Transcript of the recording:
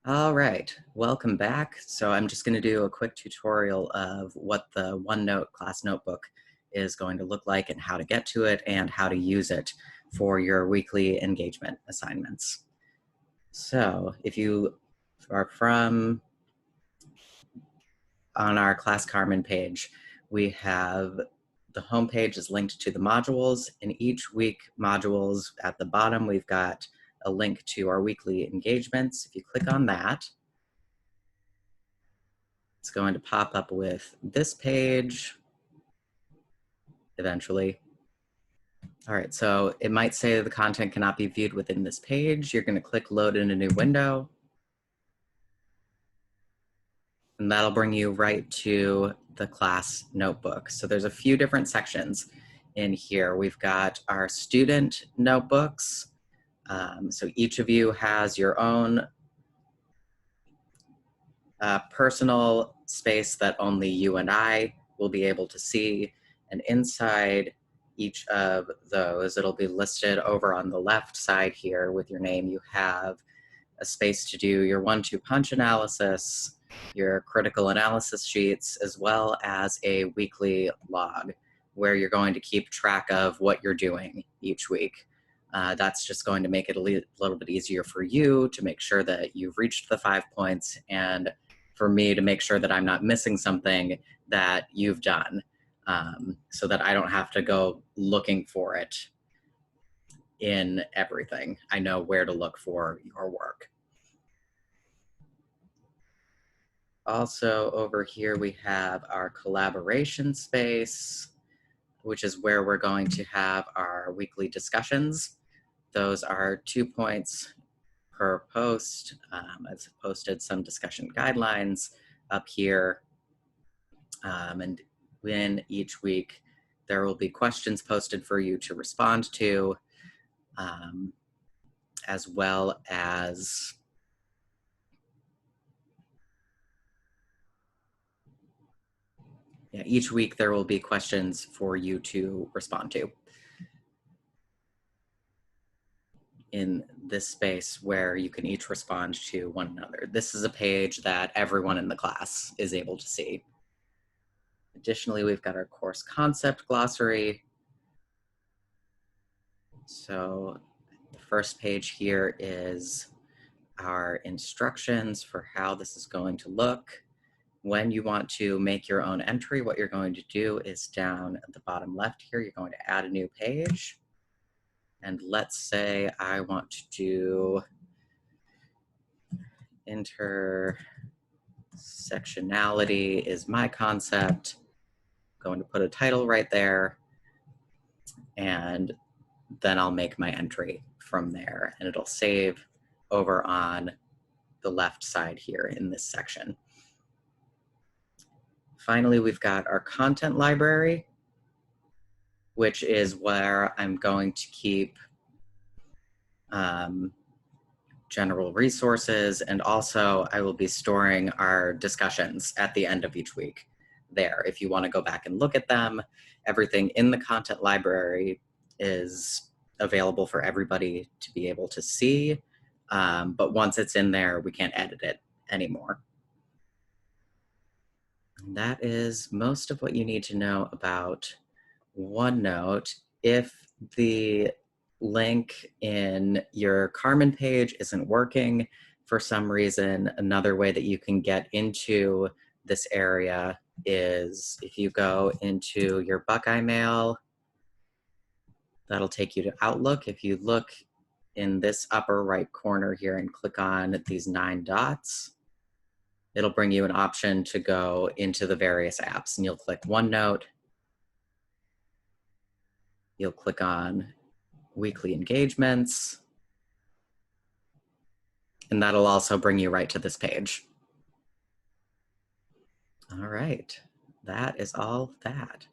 All right, welcome back. So I'm just going to do a quick tutorial of what the OneNote class notebook is going to look like and how to get to it and how to use it for your weekly engagement assignments. So if you are on our Class Carmen page, we have the home page is linked to the modules. In each week modules at the bottom, we've got a link to our weekly engagements. If you click on that, it's going to pop up with this page eventually. All right, so it might say the content cannot be viewed within this page. You're going to click load in a new window. And that'll bring you right to the class notebook. So there's a few different sections in here. We've got our student notebooks. So each of you has your own personal space that only you and I will be able to see. And inside each of those, it'll be listed over on the left side here with your name. You have a space to do your 1-2 punch analysis, your critical analysis sheets, as well as a weekly log where you're going to keep track of what you're doing each week. That's just going to make it a little bit easier for you to make sure that you've reached the 5 points, and for me to make sure that I'm not missing something that you've done, so that I don't have to go looking for it in everything. I know where to look for your work. Also over here, we have our collaboration space, which is where we're going to have our weekly discussions. Those are 2 points per post. I've posted some discussion guidelines up here. And in each week, there will be questions posted for you to respond to, as well as each week there will be questions for you to respond to in this space where you can each respond to one another. This is a page that everyone in the class is able to see. Additionally, we've got our course concept glossary. So the first page here is our instructions for how this is going to look. When you want to make your own entry, what you're going to do is down at the bottom left here, you're going to add a new page. And let's say I want to do intersectionality is my concept. I'm going to put a title right there, and then I'll make my entry from there, and it'll save over on the left side here in this section. Finally, we've got our content library, which is where I'm going to keep general resources, and also I will be storing our discussions at the end of each week there. If you want to go back and look at them, everything in the content library is available for everybody to be able to see, but once it's in there, we can't edit it anymore. And that is most of what you need to know about OneNote. If the link in your Carmen page isn't working for some reason, another way that you can get into this area is if you go into your Buckeye Mail, that'll take you to Outlook. If you look in this upper right corner here and click on these 9 dots, it'll bring you an option to go into the various apps, and you'll click OneNote. You'll click on weekly engagements, and that'll also bring you right to this page. All right, that is all that.